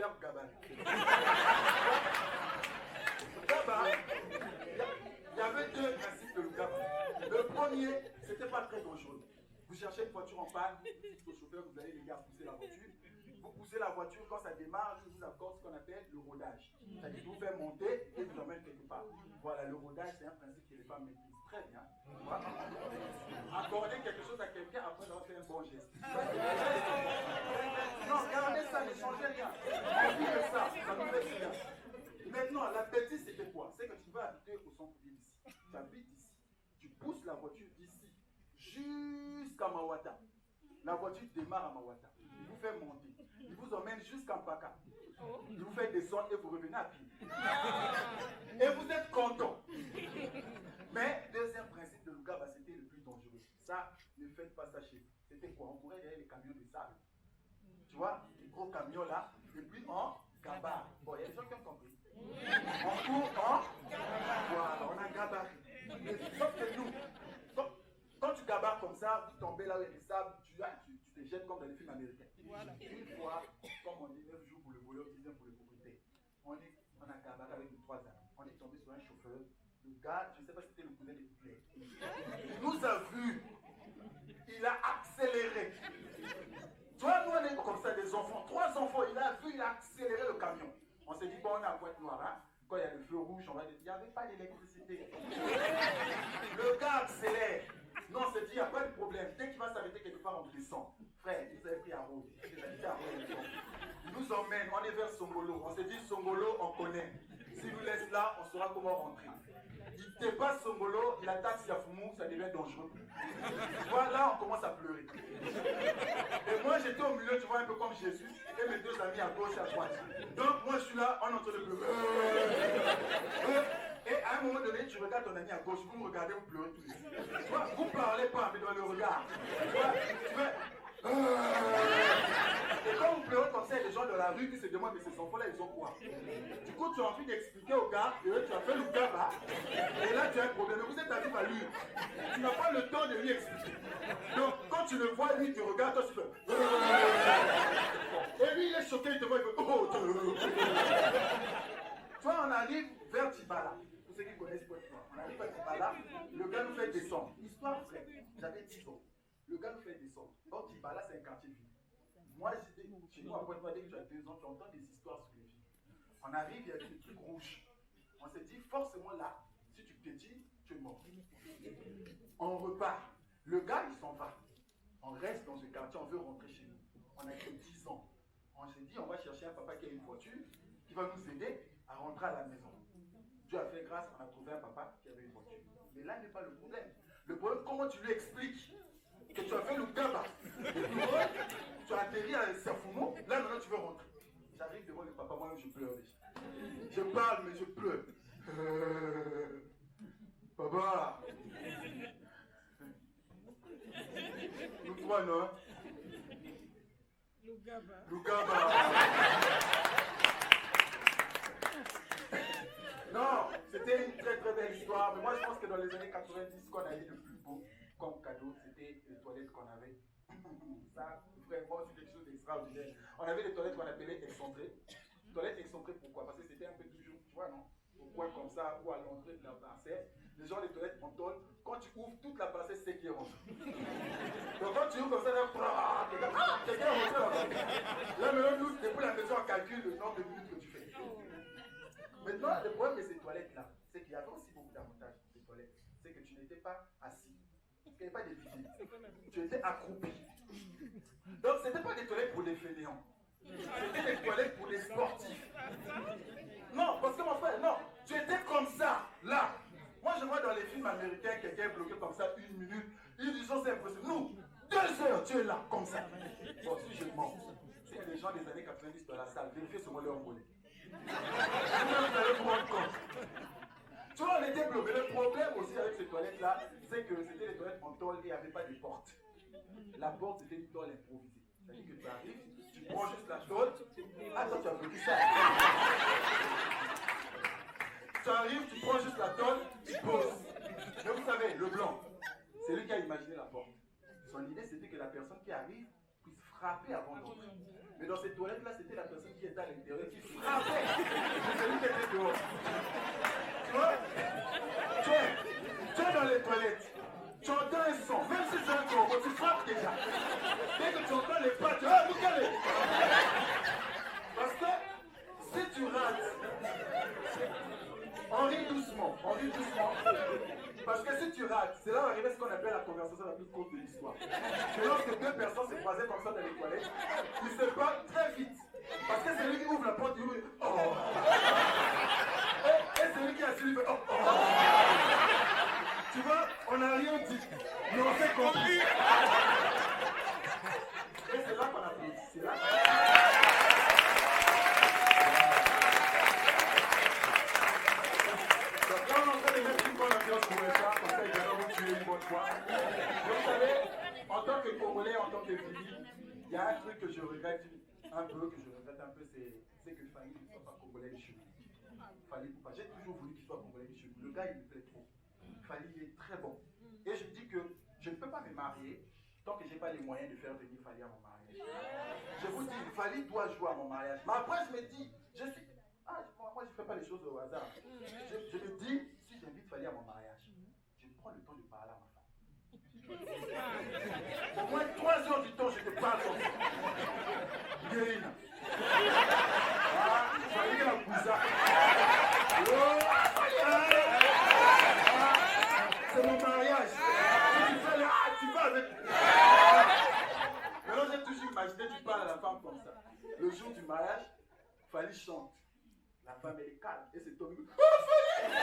verbe gabarit. Il y avait deux principes de gabarit. Le premier, c'était pas très dangereux. Vous cherchez une voiture en panne, au chauffeur, vous allez les gars pousser la voiture. Vous poussez la voiture, quand ça démarre, je vous accorde ce qu'on appelle le rodage. C'est-à-dire vous fait monter et vous emmène quelque part. Voilà, le rodage, c'est un principe que les femmes maîtrisent très bien. Accorder quelque chose à quelqu'un après avoir fait un bon geste. Non, gardez ça, ne changez rien. On vit de ça, ça nous fait bien. Maintenant, la bêtise, c'était quoi? C'est que tu vas habiter au centre-ville ici. Tu habites ici. Tu pousses la voiture d'ici jusqu'à Mawata. La voiture démarre à Mawata. Il vous fait monter. Il vous emmène jusqu'à Mpaka. Il vous fait descendre et vous revenez à pied. Et vous êtes content. Mais deuxième principe de Lugaba, c'était le plus dangereux. Ça, ne faites pas ça chez vous. C'était quoi? On courait derrière les camions de sable. Tu vois, les gros camions là. Et puis en gabarit. Bon, il y a des gens qui ont compris. On court en gabarit. Voilà, on a gabarit. Mais sauf que nous, quand tu gabares comme ça, vous tombez là où il y a des sables, tu te jettes comme dans les films américains. Voilà. Une fois, comme on dit 9 jours pour le voleur, 10 ans pour le propriétaire, on a gabaré avec nos 3 amis. On est tombé sur un chauffeur. Le gars, je ne sais pas si c'était le cousin de Hitler. Il nous a vus. Il a accéléré. Tu vois, nous on est comme ça, des enfants. 3 enfants, il a vu, il a accéléré le camion. On s'est dit, bon, on est à Pointe-Noire, hein. Quand il y a le feu rouge, on va dire, il n'y avait pas d'électricité. Le gars accélère. Non, on s'est dit, il n'y a pas de problème. Dès qu'il va s'arrêter quelque part, on descend. Frère, ils avaient pris à Rhodes. Ils nous emmènent, on est vers Songolo. On s'est dit, Songolo, on connaît. S'il nous laisse là, on saura comment rentrer. Il dépasse Songolo, il attaque Siafoumou, ça devient dangereux. Tu vois, là, on commence à pleurer. Et moi, j'étais au milieu, tu vois, un peu comme Jésus, et mes 2 amis à gauche et à droite. Donc, moi, je suis là, on est en train de pleurer. Et à un moment donné, tu regardes ton ami à gauche, vous me regardez, vous pleurez tous les deux. Tu vois, vous ne parlez pas, mais dans le regard. Tu vois, tu fais... Et quand vous pleurez comme ça, il y a des gens dans la rue qui se demandent, mais ces enfants-là, ils ont quoi? Du coup, tu as envie d'expliquer au gars, et tu as fait le gars là, et là, tu as un problème. Mais vous êtes arrivé à lui. Tu n'as pas le temps de lui expliquer. Donc, quand tu le vois, lui, tu regardes, toi, tu fais... Et lui, il est choqué, il te voit, il fait... Oh, tu vois, on arrive vers Tibala. Pour ceux qui connaissent Pointe-Noire, on arrive à Tibala, le gars nous fait descendre. Histoire vraie, j'avais 10 ans. Le gars nous fait descendre. Donc Tibala, c'est un quartier vide. Moi, j'étais chez nous à Pointe-Noire, dès que tu as 2 ans, tu entends des histoires sur les villes. On arrive, il y a des trucs rouges. On s'est dit, forcément là, si tu pétilles, tu es mort. On repart. Le gars, il s'en va. On reste dans ce quartier, on veut rentrer chez nous. On a que 10 ans. On s'est dit, on va chercher un papa qui a une voiture, qui va nous aider à rentrer à la maison. Dieu a fait grâce, on a trouvé un papa qui avait une voiture. Mais là n'est pas le problème. Le problème, comment tu lui expliques que tu as fait le gaba, tu as atterri à Siafoumou, là maintenant tu veux rentrer. J'arrive devant le papa, moi je pleure déjà. Je parle, mais je pleure. Papa. Nous 3, non? Lugaba. Non, c'était une très très belle histoire, mais moi je pense que dans les années 90, ce qu'on a eu de plus beau comme cadeau, c'était les toilettes qu'on avait. Ça, vraiment, c'est quelque chose d'extraordinaire. On avait des toilettes qu'on appelait excentrées. Toilettes excentrées, pourquoi? Parce que c'était un peu toujours, tu vois, non? Au coin comme ça, ou à l'entrée de la parcelle. Les gens, les toilettes en tôle, quand tu ouvres toute la parcelle, c'est qui rentre. Donc quand tu ouvres comme ça, là, quelqu'un est rentré là-bas. Là, maintenant, nous, depuis la maison, on calcule le nombre de minutes que tu fais. Maintenant, le problème de ces toilettes-là, c'est qu'il y avait aussi beaucoup d'avantages dans ces toilettes. C'est que tu n'étais pas assis. Il n'y avait pas de piliers. Tu étais accroupi. Donc, ce n'était pas des toilettes pour les fainéants. C'était des toilettes pour les sportifs. Non, parce que mon frère, non, tu étais comme ça, là. Moi, je vois dans les films américains quelqu'un bloqué comme ça 1 minute. Ils disent, c'est impossible. Nous, 2 heures, tu es là, comme ça. Bon, si je mens, c'est que les gens des années 90 dans la salle, vérifiez sur moi leur mollet. Vous allez vous rendre compte. Tu vois, on était bloqué. Le problème aussi avec ces toilettes-là, c'est que c'était des toilettes en tôle et il n'y avait pas de porte. La porte, c'était une tôle improvisée. C'est-à-dire que tu arrives, tu prends juste la tôle. Attends, tu as bloqué ça. Tu arrives, tu prends juste la tôle, tu poses. Mais vous savez, le blanc, c'est lui qui a imaginé la porte. Son idée, c'était que la personne qui arrive puisse frapper avant d'entrer. Mais dans ces toilettes-là, c'était la personne qui était à l'intérieur qui frappait. C'est celui qui était dehors. Tu vois? Tu es dans les toilettes. Tu entends un son. Même si c'est un corbeau, tu frappes déjà. Dès que tu entends les pas, tu vas vous caler. Parce que si tu rates, on rit doucement. Parce que si tu rates, c'est là où arrive ce qu'on appelle la conversation la plus courte de l'histoire. C'est lorsque deux personnes se croisaient comme ça dans les toilettes, ils se parlent très vite. Parce que c'est lui qui ouvre la porte, il dit oh. Et c'est lui qui a suivi, oh. Tu vois, on n'a rien dit, mais on s'est compris. Et c'est là qu'on applaudit. C'est là donc là, on est en train de mettre une bonne ambiance pour le chat, comme ça, il va vous tuer une bonne fois. Donc, vous savez, en tant que Congolais, en tant que Fili, il y a un truc que je regrette un peu, c'est que Fali ne soit pas Congolais de chez nous. Fali Poupa, j'ai toujours voulu qu'il soit Congolais de chez nous. Le gars, il me plaît trop. Fali, il est très bon. Et je dis que je ne peux pas me marier tant que je n'ai pas les moyens de faire venir Fali à mon mariage. Je vous dis, Fali doit jouer à mon mariage. Mais après, je me dis, moi, je ne fais pas les choses au hasard. Je me dis, si j'invite Fali à mon mariage, je prends le temps de parler à ma femme. Au moins 3 heures du temps, je te parle comme ça. Guérine. Fali la cousa. C'est mon mariage. Tu vas avec. Maintenant, j'ai toujours imaginé, tu parles à la femme comme ça. Le jour du mariage, Fali chante. La femme, elle est calme. Et c'est toi qui oh, Fali!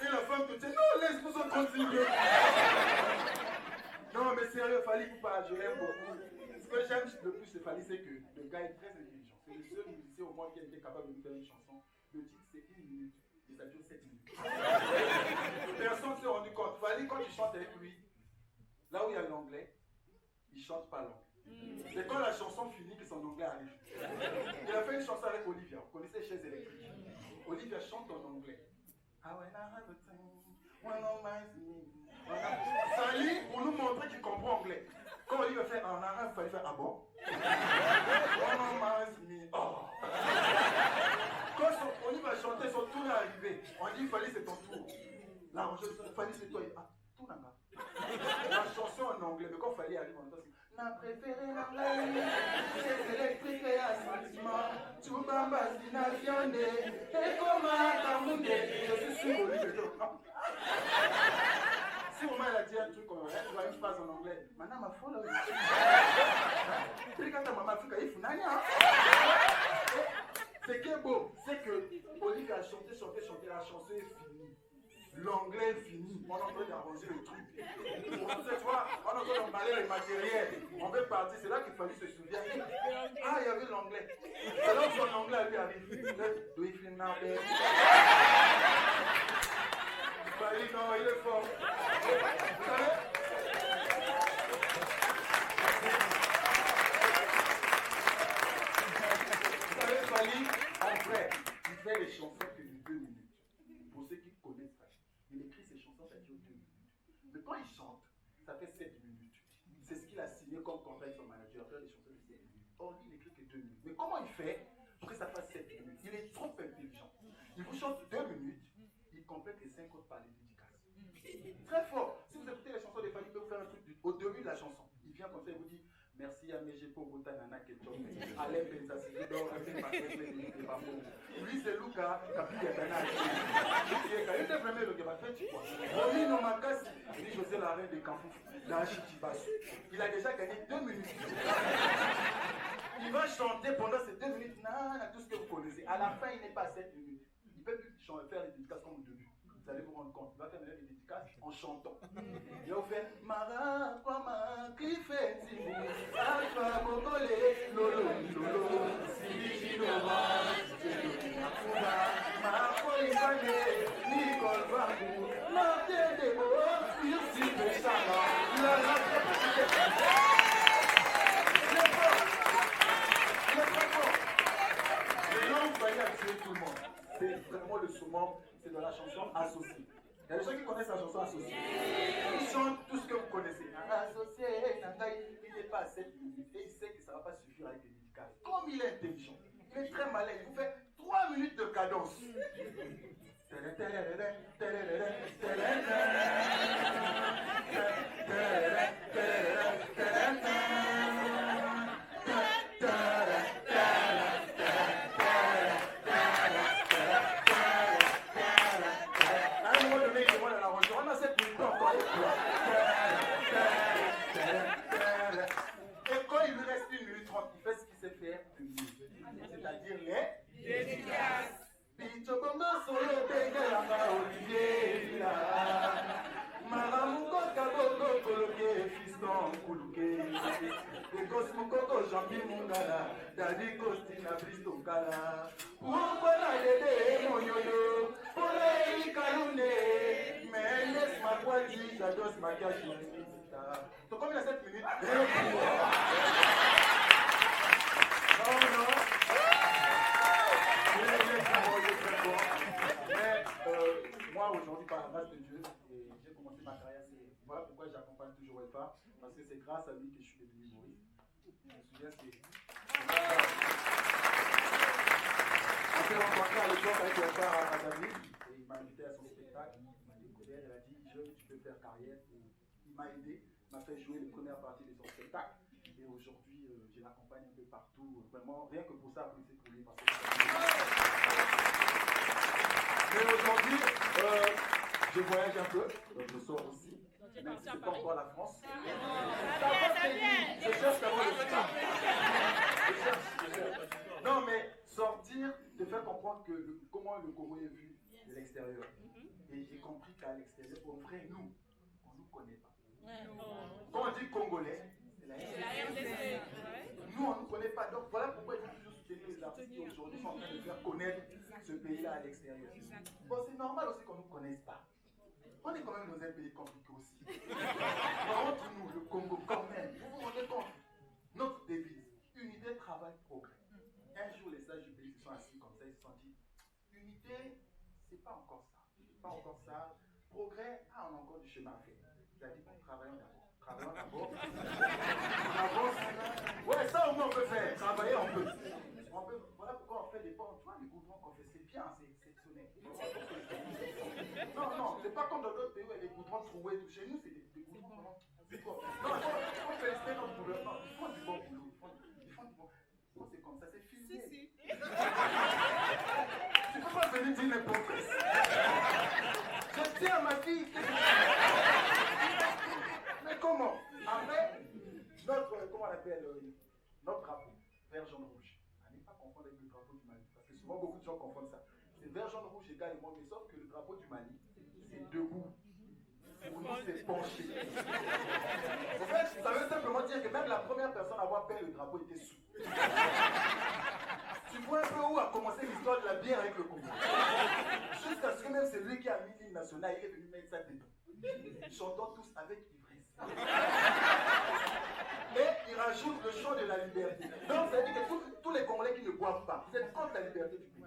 Et la femme te dit, non, laisse-nous en continuer. Non, mais sérieux, Fali Poupa, je l'aime beaucoup. Ce que j'aime le plus de Fali, c'est que le gars est très intelligent. C'est le seul musicien au monde qui a été capable de nous faire une chanson. Le titre, c'est 1 minute. Et ça dure 7 minutes. Personne ne s'est rendu compte. Fali, quand tu chantes avec lui, là où il y a l'anglais, il ne chante pas l'anglais. C'est quand la chanson finit que son anglais arrive. Il a fait une chanson avec Olivia. Vous connaissez Chaises électriques. Olivia chante en anglais. Fali, pour nous montrer qu'il comprend anglais. Quand Olivia fait en arabe, il fallait faire ah bon? Quand Olivia chantait, son tour est arrivé. On dit Fali, c'est ton tour. Là, Fali, c'est toi. Ah, tout n'a pas. La chanson en anglais, mais quand Fali arrive, on entend n'a préféré l'anglais, c'est électrique et à sentiment, tu bambas dina viande, et comme un tamounde, je suis sûr au livre de si au moins elle a dit un truc, elle doit une phrase en anglais, maintenant ma folle, puis quand ta maman Afrique, il faut n'rien. Ce qui est beau, c'est que Olivier a chanté, la chanson est finie. L'anglais est fini, on est en train d'arranger le truc. Tu vois, on est en train d'emballer les matériels. On veut partir, c'est là qu'il fallait se souvenir. Ah, il y avait l'anglais. C'est là où son anglais lui arrive. Do you feel now, baby? Fali, non, il est fort. Vous savez? Vous savez, Fali, en vrai, il fait les chansons que de 2 minutes. Pour ceux qui connaissent Fali. Il écrit ses chansons, ça dure 2 minutes. Mais quand il chante, ça fait 7 minutes. C'est ce qu'il a signé comme contrat avec son manager, faire des chansons de 7 minutes. Or, lui, il écrit que 2 minutes. Mais comment il fait pour que ça fasse 7 minutes? Il est trop intelligent. Il vous chante 2 minutes, il complète les 5 autres par les dédicaces. Très fort. Si vous écoutez les chansons de Fali, il peut vous faire un truc au début de la chanson. Il vient comme ça, il vous dit merci à Mégé pour Botanana Ketchup. Alain Benzassi, lui, c'est Luca, Kapili Adana. Il était vraiment le gars, fait quoi? Romino Makassi, lui, José la reine de Kampouf, dans Chichibasu. Il a déjà gagné 2 minutes. Il va chanter pendant ces 2 minutes, tout ce que vous connaissez. À la fin, il n'est pas à 7 minutes. Il ne peut plus faire les dédicaces comme au début. Vous allez vous rendre compte. Il va faire les dédicaces en chantant. Il va faire Mara, Kwama, Kifeti, Alpha, Bokole, Lolo, Lolo, Sibiji, Nova, Nakuna, Mapolifane, Nicole Bambou, Martin Debo, Yussi Peshana, la tout le monde. C'est vraiment le summum, c'est dans la chanson associée. Il y a des gens qui connaissent la chanson associée. Ils chantent tout ce que vous connaissez. Associé, il n'est pas à 7 minutes et il sait que ça 30, il fait ce qu'il sait faire de mieux. C'est-à-dire les Dédicaces. Pichokongo solo bengelanga Olivier la Maramuko kaboko koloke fiston kuluke Ekos mukoko jambi mungala Dadi kosti na bristo kala Mungwala dede moyoyo Pole ikarune Mendes makwati jados makashi Donc comme il y a 7 minutes non moi aujourd'hui par la grâce de Dieu, j'ai commencé ma carrière, voilà pourquoi j'accompagne toujours Wefa, parce que c'est grâce à lui que je suis devenu humoriste. Je me souviens que on s'est rencontré à l'époque avec Wefa à Madame, et il m'a invité à son spectacle, il m'a découvert, elle a dit tu peux faire carrière, et il m'a aidé, m'a fait jouer les premières parties de son spectacle. Et aujourd'hui, je l'accompagne un peu partout. Vraiment, rien que pour ça, applaudissez pour lui. Parce que... Mais aujourd'hui, je voyage un peu. Je sors aussi. Même si ce n'est pas encore la France. Je cherche d'abord le sport. Je cherche. Non, mais sortir te fait comprendre comment le Congo est vu de l'extérieur. Et j'ai compris qu'à l'extérieur, au vrai, nous, on ne nous connaît pas. Quand on dit Congolais, c'est la RDC. Nous, on ne nous connaît pas. Donc voilà pourquoi il faut toujours soutenir les artistes qui aujourd'hui sont en train de faire connaître ce pays-là à l'extérieur. Bon, c'est normal aussi qu'on ne nous connaisse pas. On est quand même dans un pays compliqué aussi. Par contre, nous, le Congo, quand même, vous vous rendez compte, notre devise, unité, travail, progrès. Un jour, les sages du pays se sont assis comme ça, ils se sont dit, unité, c'est pas encore ça. C'est pas encore ça. Progrès, on a encore du chemin à faire. C'est-à-dire qu'on travaille d'abord. Travaillons d'abord. Ouais, ça au moins on peut faire. Travailler, on peut. Voilà pourquoi on fait des ponts. Tu vois, les goudrons qu'on fait, c'est bien, c'est exceptionnel. Non, c'est pas comme dans d'autres pays où il y a des goudrons troués. Chez nous, c'est des goudrons. C'est quoi? Non, il faut féliciter notre gouvernement. Ils font du bon boulot. Ils font du bon. Non, c'est comme ça, c'est filmé. Si. Tu peux pas venir dire n'importe quoi. Je tiens à ma fille. Mais comment? Après, comment on appelle notre drapeau, vert, jaune, rouge. À ne pas confondre avec le drapeau du Mali. Parce que souvent, beaucoup de gens confondent ça. C'est vert, jaune, rouge égale le monde, mais sauf que le drapeau du Mali, c'est debout. Pour nous, c'est penché. En fait, ça veut simplement dire que même la première personne à avoir peint le drapeau était sous. Tu vois un peu où a commencé l'histoire de la bière avec le Congo. Jusqu'à ce que même c'est lui qui a mis l'hymne national, il est venu mettre ça dedans. Chantons tous avec ivresse. Et il rajoute le chant de la liberté. Donc ça veut dire que tous les Congolais qui ne boivent pas, vous êtes contre la liberté du pays.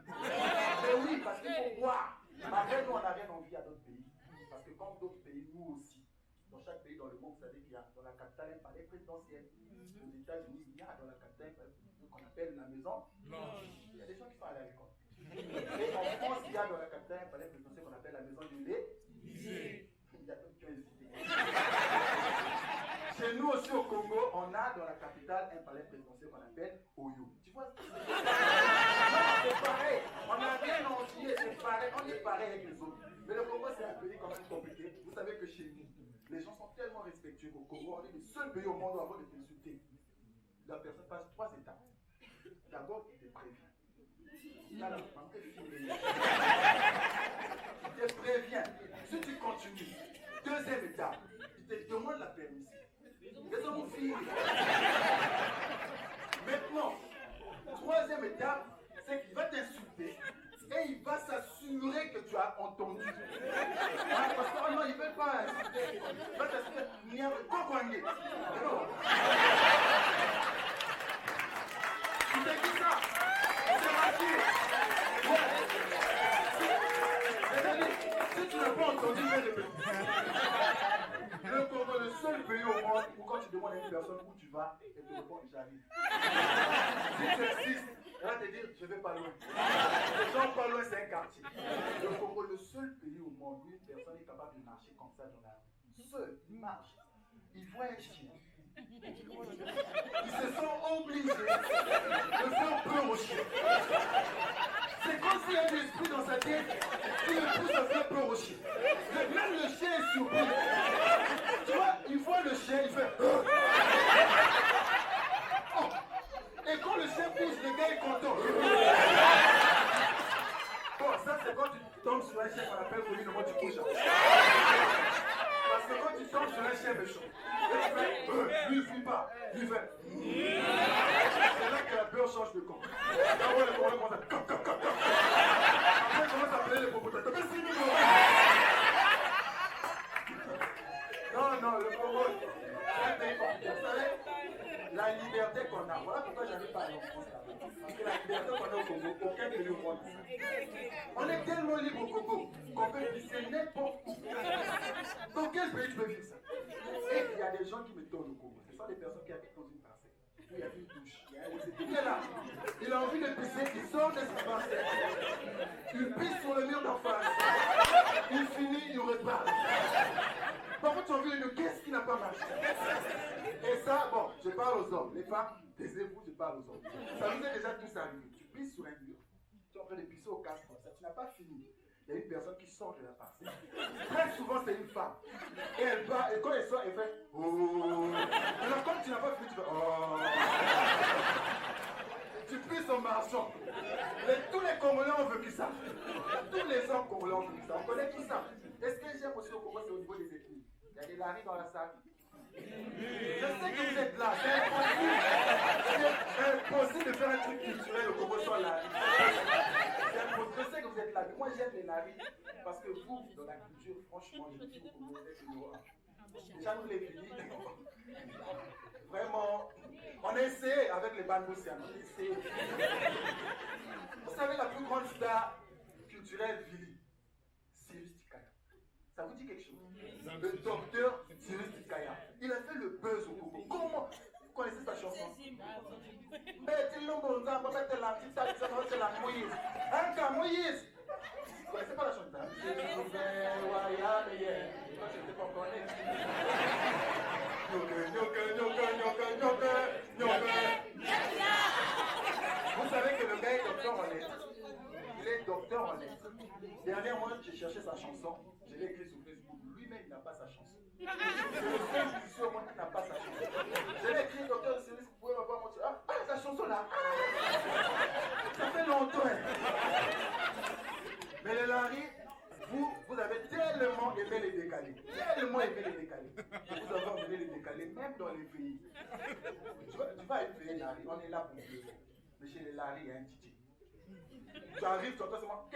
Mais oui, parce qu'il faut boire. Après, nous, on n'a rien envie à d'autres pays. Parce que comme d'autres pays, nous aussi, dans chaque pays dans le monde, vous savez qu'il y a dans la capitale un palais présidentiel. Aux États-Unis, il y a dans la capitale un palais présidentiel qu'on appelle la Maison Blanche. Il y a des gens qui sont allés à l'école. Et en France, il y a dans la capitale un palais présidentiel qu'on appelle la Maison du lait. Il y a d'autres qui ont hésité. Chez nous aussi au Congo, on a dans la capitale un palais présidentiel qu'on appelle Oyo. Tu vois? C'est pareil. On n'a rien envié, c'est pareil. On est pareil avec les autres. Mais le Congo, c'est un pays quand même compliqué. Vous savez que chez nous, les gens sont tellement respectueux qu'au Congo, on est le seul pays au monde où avant de t'insulter, la personne passe 3 étapes. D'abord, il te prévient. Là, il te prévient. Si tu continues, deuxième étape, il te demande la permission. Laissez-moi finir. Maintenant, troisième étape, c'est qu'il va t'insulter et il va s'assurer que tu as entendu. Parce que non, il ne veut pas insulter. Il va t'assurer. Il n'y a pas quoi nier. Tu t'es dit ça. C'est rassure. Si tu n'as pas entendu, je vais répéter. Le Congo est le seul pays au monde où quand tu demandes à une personne où tu vas, elle te répond j'arrive. Si tu insistes, elle va te dire je vais pas loin. Les gens pas loin, c'est un quartier. Le Congo est le seul pays au monde où une personne est capable de marcher comme ça dans la rue. Seul, il marche. Il voit un chien. Ils se sont obligés de faire peur au chien. C'est comme s'il y a un esprit dans sa tête qui le pousse à faire peur au chien. Même le chien est surpris. Tu vois, il voit le chien, il fait. Oh. gars est content. Bon, ça c'est quand tu tombes sur un chef, on appelle pour lui le mot du couche. Parce que quand tu tombes sur un chef méchant, lui il fuit pas, lui fait. C'est là que la peur change de camp. Là où les Congolais commencent à après ils commencent à appeler les propriétaires. Mais c'est nous. Non, le Congo, c'est un pays particulier. Vous savez, la liberté qu'on a, voilà pourquoi je n'arrive pas à aller en France là. Parce que la liberté qu'on a au Congo, aucun pays au monde. On est tellement libre au Congo qu'on peut visser n'importe où. Dans quel pays tu peux vivre ça? Et il y a des gens qui me tournent au Congo. Ce sont des personnes qui habitent dans une parcelle. Où il y a une douche, il y a un WC. Il est là. Il a envie de pisser, il sort de sa parcelle. Il pisse sur le mur d'en face. Il finit, il repart. Parfois tu as envie de qu'est-ce qui n'a pas marché? Et ça, bon, je parle aux hommes. Les femmes, taisez-vous, je parle aux hommes. Ça vous est déjà tous arrivé. Tu pisses sur un mur. Tu es en train de pisser au casque comme ça. Tu n'as pas fini. Il y a une personne qui sort de la parcelle. Très souvent, c'est une femme. Et elle va, et quand elle sort, elle fait oh. Alors, comme tu n'as pas fini, tu fais oh. Tu pisses en marchant. Tous les Congolais ont vécu ça. Tous les hommes congolais ont vécu ça. On connaît tout ça. Et ce que j'aime aussi au Congo, c'est au niveau des ethnies. Il y a des laris dans la salle. Je sais que vous êtes là. C'est impossible de faire un truc culturel au Congo sans laris. Je sais que vous êtes là. Mais moi, j'aime les laris parce que vous, dans la culture, franchement, je dis au Congo, vous êtes numéro 1. Déjà, nous les filles, vraiment, on a essayé avec les Banboussiens. On a essayé. Vous savez, la plus grande star culturelle, Vili, Cyrus Tikaya. Ça vous dit quelque chose? Le docteur Cyrus Tikaya. Il a fait le buzz au Congo. Comment? Vous connaissez sa chanson? Moïse. Vous connaissez pas la chanson? Vous savez que le gars est docteur en lettres. Il est docteur en lettres. Dernièrement, j'ai cherché sa chanson. Je l'ai écrit sur Facebook. Lui-même, il n'a pas sa chanson. C'est le seul musicien au monde qui n'a pas sa chanson. Je l'ai écrit, docteur de service, vous pouvez m'avoir montré. Ah, sa chanson là. Ça fait longtemps. Mais les Larry, vous avez tellement aimé les décalés. Tellement aimé les décalés. Vous avez emmené les décalés, même dans les pays. Tu vas élever Larry, on est là pour vous. Mais chez les Larry, il y a un DJ. Tu arrives, tu entends seulement.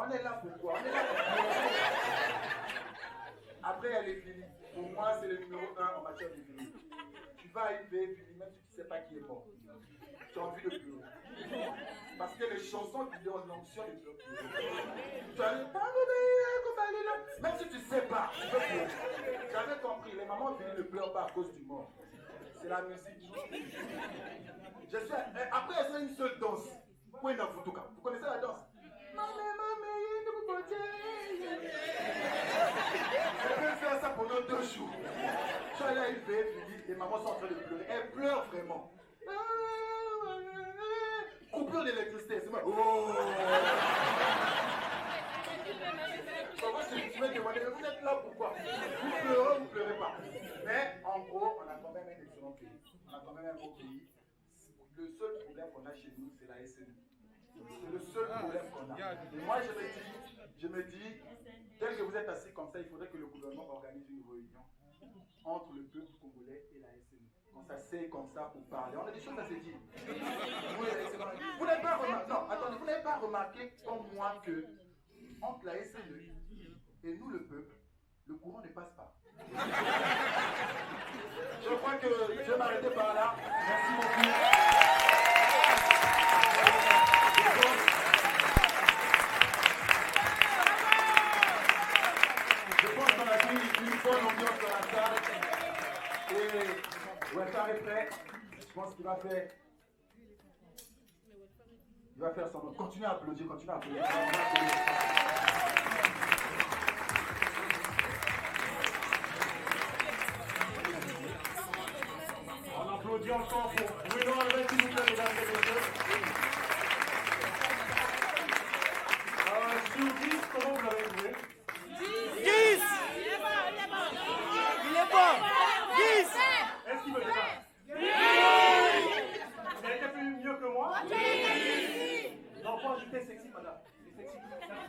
On est là pourquoi? Après, elle est finie. Pour moi, c'est le numéro 1 en matière de vie. Tu vas arriver, même si tu ne sais pas qui est mort. Tu as envie de pleurer. Parce que les chansons qui donnent l'onction de pleurer. Tu as dit, même si tu ne sais pas, tu peux pleurer. J'avais compris, les mamans ne pleurent pas à cause du mort. C'est la musique. Après, il y a une seule danse. Vous connaissez la danse? Elle peut faire ça pendant 2 jours. Tu as là, il fait, les mamans sont en train de pleurer. Elles pleurent vraiment. Coupure d'électricité, c'est moi. Oh! Tu me demandes, vous êtes là pourquoi? Vous pleurez, vous ne pleurez pas. Mais en gros, on a quand même un excellent pays. On a quand même un beau pays. Le seul problème qu'on a chez nous, c'est la SNU. C'est le seul problème qu'on a. Et moi, je me dis, tel que vous êtes assis comme ça, il faudrait que le gouvernement organise une réunion entre le peuple congolais et la SNU. On s'assied comme ça pour parler. On a des choses à se dire. Vous n'avez pas remarqué, non, attendez, vous n'avez pas remarqué comme moi que entre la SNU et nous, le peuple, le courant ne passe pas. Je crois que je vais m'arrêter par là. Merci beaucoup. Je pense qu'on a pris une bonne ambiance dans la salle. Et Welfare est prêt. Je pense qu'il va faire. Il va faire son nom. Continuez à applaudir, continuez à applaudir. On applaudit encore pour